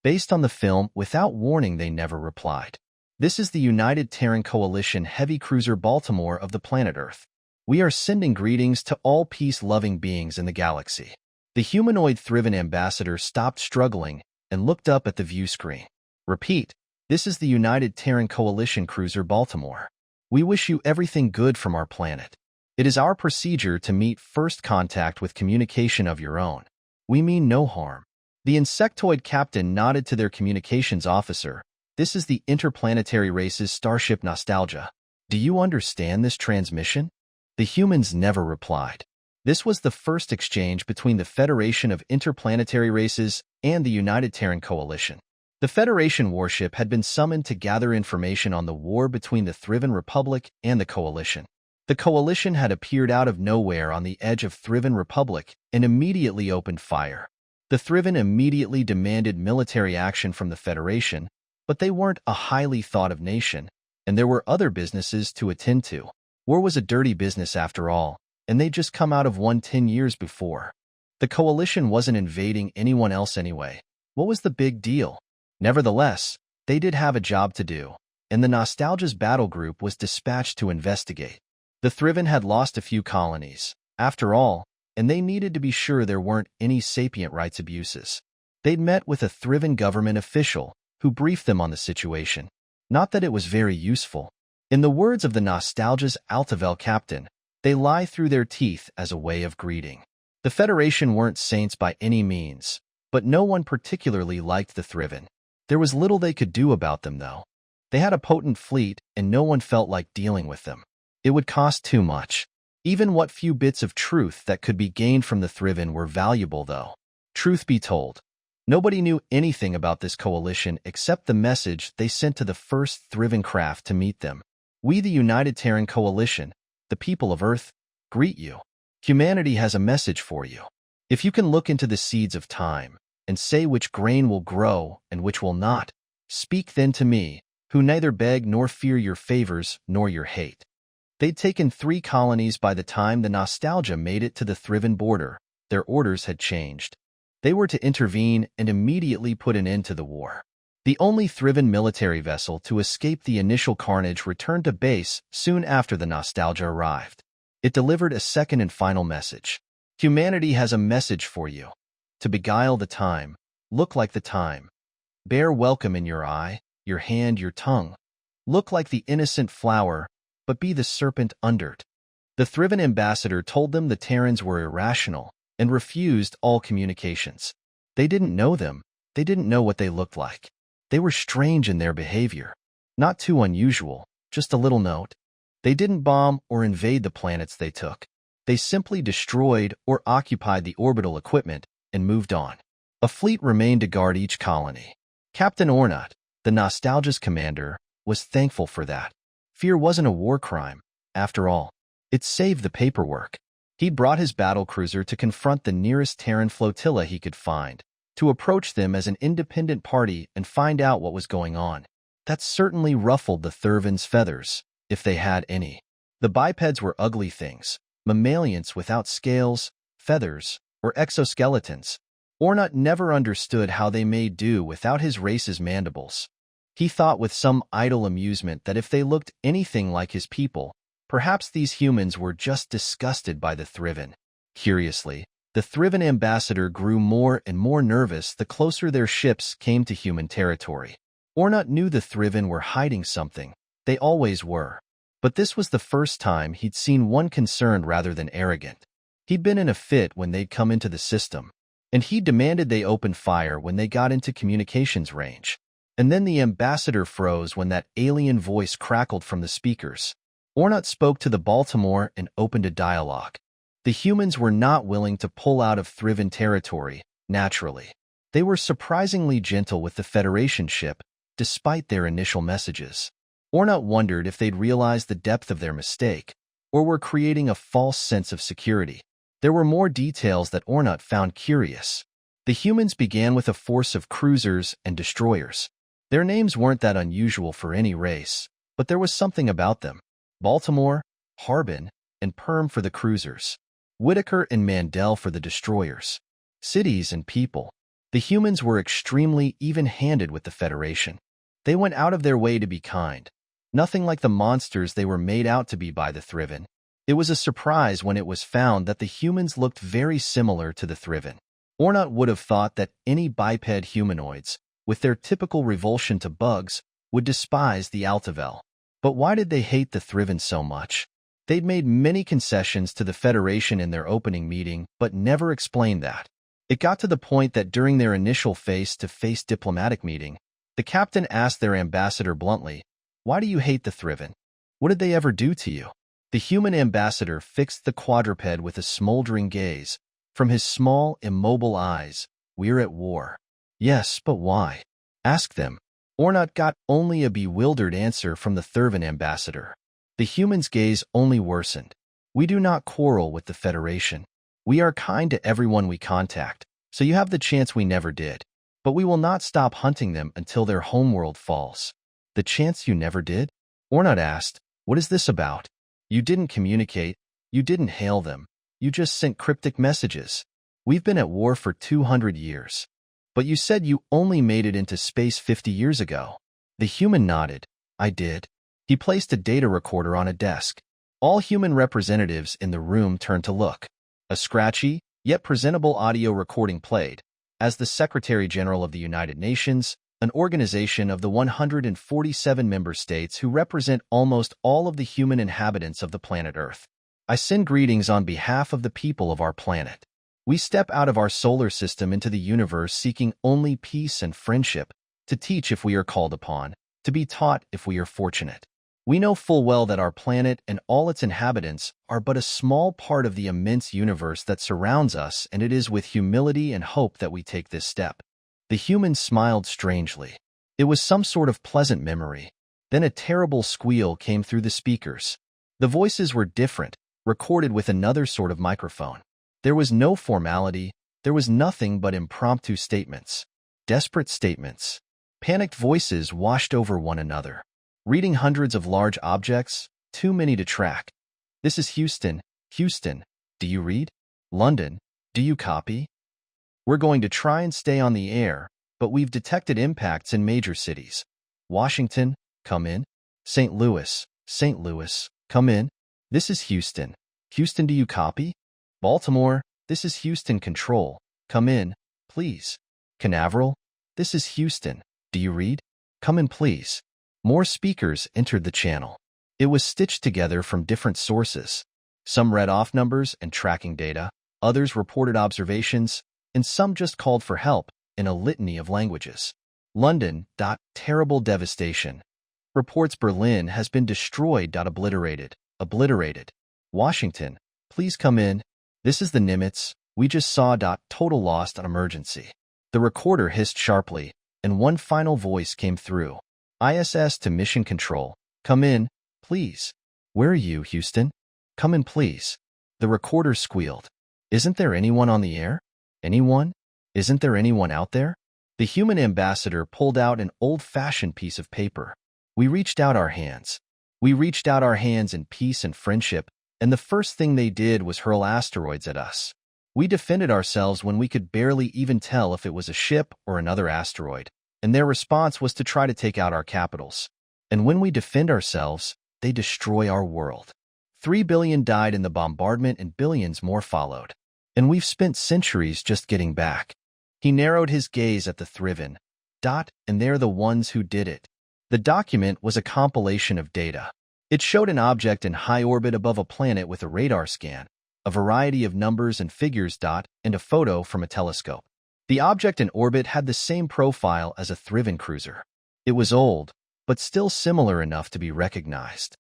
Based on the film, without warning, they never replied. This is the United Terran Coalition heavy cruiser Baltimore of the planet Earth. We are sending greetings to all peace-loving beings in the galaxy. The humanoid Thriven ambassador stopped struggling and looked up at the view screen. Repeat, this is the United Terran Coalition cruiser Baltimore. We wish you everything good from our planet. It is our procedure to meet first contact with communication of your own. We mean no harm. The insectoid captain nodded to their communications officer. This is the interplanetary race's starship Nostalgia. Do you understand this transmission? The humans never replied. This was the first exchange between the Federation of Interplanetary Races and the United Terran Coalition. The Federation warship had been summoned to gather information on the war between the Thriven Republic and the Coalition. The Coalition had appeared out of nowhere on the edge of Thriven Republic and immediately opened fire. The Thriven immediately demanded military action from the Federation, but they weren't a highly thought-of nation, and there were other businesses to attend to. War was a dirty business after all, and they'd just come out of one 10 years before. The Coalition wasn't invading anyone else anyway. What was the big deal? Nevertheless, they did have a job to do, and the Nostalgia's battle group was dispatched to investigate. The Thriven had lost a few colonies, after all, and they needed to be sure there weren't any sapient rights abuses. They'd met with a Thriven government official who briefed them on the situation. Not that it was very useful. In the words of the Nostalgia's Altavel captain, they lie through their teeth as a way of greeting. The Federation weren't saints by any means, but no one particularly liked the Thriven. There was little they could do about them, though. They had a potent fleet, and no one felt like dealing with them. It would cost too much. Even what few bits of truth that could be gained from the Thriven were valuable, though. Truth be told, nobody knew anything about this coalition except the message they sent to the first Thriven craft to meet them. We, the United Terran Coalition, the people of Earth, greet you. Humanity has a message for you. If you can look into the seeds of time and say which grain will grow and which will not, speak then to me, who neither beg nor fear your favors nor your hate. They'd taken 3 colonies by the time the Nostalgia made it to the Thriven border. Their orders had changed. They were to intervene and immediately put an end to the war. The only Thriven military vessel to escape the initial carnage returned to base soon after the Nostalgia arrived. It delivered a second and final message. Humanity has a message for you. To beguile the time, look like the time. Bear welcome in your eye, your hand, your tongue. Look like the innocent flower, but be the serpent under it. The Thriven ambassador told them the Terrans were irrational and refused all communications. They didn't know them. They didn't know what they looked like. They were strange in their behavior. Not too unusual, just a little note. They didn't bomb or invade the planets they took. They simply destroyed or occupied the orbital equipment and moved on. A fleet remained to guard each colony. Captain Ornat, the Nostalgia's commander, was thankful for that. Fear wasn't a war crime, after all. It saved the paperwork. He brought his battlecruiser to confront the nearest Terran flotilla he could find, to approach them as an independent party and find out what was going on. That certainly ruffled the Thriven's feathers, if they had any. The bipeds were ugly things, mammalians without scales, feathers, or exoskeletons. Ornat never understood how they made do without his race's mandibles. He thought with some idle amusement that if they looked anything like his people, perhaps these humans were just disgusted by the Thriven. Curiously, the Thriven ambassador grew more and more nervous the closer their ships came to human territory. Ornat knew the Thriven were hiding something. They always were. But this was the first time he'd seen one concerned rather than arrogant. He'd been in a fit when they'd come into the system, and he demanded they open fire when they got into communications range. And then the ambassador froze when that alien voice crackled from the speakers. Ornat spoke to the Baltimore and opened a dialogue. The humans were not willing to pull out of Thriven territory, naturally. They were surprisingly gentle with the Federation ship, despite their initial messages. Ornat wondered if they'd realized the depth of their mistake, or were creating a false sense of security. There were more details that Ornat found curious. The humans began with a force of cruisers and destroyers. Their names weren't that unusual for any race, but there was something about them. Baltimore, Harbin, and Perm for the cruisers. Whitaker and Mandel for the destroyers. Cities and people. The humans were extremely even-handed with the Federation. They went out of their way to be kind. Nothing like the monsters they were made out to be by the Thriven. It was a surprise when it was found that the humans looked very similar to the Thriven. Ornat would have thought that any biped humanoids, with their typical revulsion to bugs, would despise the Altavel. But why did they hate the Thriven so much? They'd made many concessions to the Federation in their opening meeting, but never explained that. It got to the point that during their initial face-to-face diplomatic meeting, the captain asked their ambassador bluntly, "Why do you hate the Thriven? What did they ever do to you?" The human ambassador fixed the quadruped with a smoldering gaze. From his small, immobile eyes, "We're at war." "Yes, but why?" "Ask them." Ornat got only a bewildered answer from the Thriven ambassador. The human's gaze only worsened. "We do not quarrel with the Federation. We are kind to everyone we contact, so you have the chance we never did. But we will not stop hunting them until their homeworld falls." "The chance you never did?" Ornat asked. "What is this about? You didn't communicate. You didn't hail them. You just sent cryptic messages. We've been at war for 200 years. But you said you only made it into space 50 years ago." The human nodded. "I did." He placed a data recorder on a desk. All human representatives in the room turned to look. A scratchy, yet presentable audio recording played. As the Secretary General of the United Nations, an organization of the 147 member states who represent almost all of the human inhabitants of the planet Earth, I send greetings on behalf of the people of our planet. We step out of our solar system into the universe seeking only peace and friendship, to teach if we are called upon, to be taught if we are fortunate. We know full well that our planet and all its inhabitants are but a small part of the immense universe that surrounds us, and it is with humility and hope that we take this step. The human smiled strangely. It was some sort of pleasant memory. Then a terrible squeal came through the speakers. The voices were different, recorded with another sort of microphone. There was no formality, there was nothing but impromptu statements. Desperate statements. Panicked voices washed over one another. Reading hundreds of large objects, too many to track. "This is Houston. Houston, do you read? London, do you copy? We're going to try and stay on the air, but we've detected impacts in major cities. Washington, come in. St. Louis, come in. This is Houston. Houston, do you copy? Baltimore, this is Houston Control. Come in, please. Canaveral, this is Houston. Do you read? Come in, please." More speakers entered the channel. It was stitched together from different sources. Some read off numbers and tracking data, others reported observations, and some just called for help in a litany of languages. London. Terrible devastation. Reports Berlin has been destroyed. Obliterated. Washington, please come in. This is the Nimitz. We just saw. Total lost on emergency. The recorder hissed sharply, and one final voice came through. ISS to Mission Control. Come in, please. Where are you, Houston? Come in, please. The recorder squealed. Isn't there anyone on the air? Anyone? Isn't there anyone out there? The human ambassador pulled out an old-fashioned piece of paper. We reached out our hands. We reached out our hands in peace and friendship, and the first thing they did was hurl asteroids at us. We defended ourselves when we could barely even tell if it was a ship or another asteroid, and their response was to try to take out our capitals. And when we defend ourselves, they destroy our world. 3 billion died in the bombardment and billions more followed. And we've spent centuries just getting back. He narrowed his gaze at the Thriven. And they're the ones who did it. The document was a compilation of data. It showed an object in high orbit above a planet with a radar scan, a variety of numbers and figures. And a photo from a telescope. The object in orbit had the same profile as a Thriven cruiser. It was old, but still similar enough to be recognized.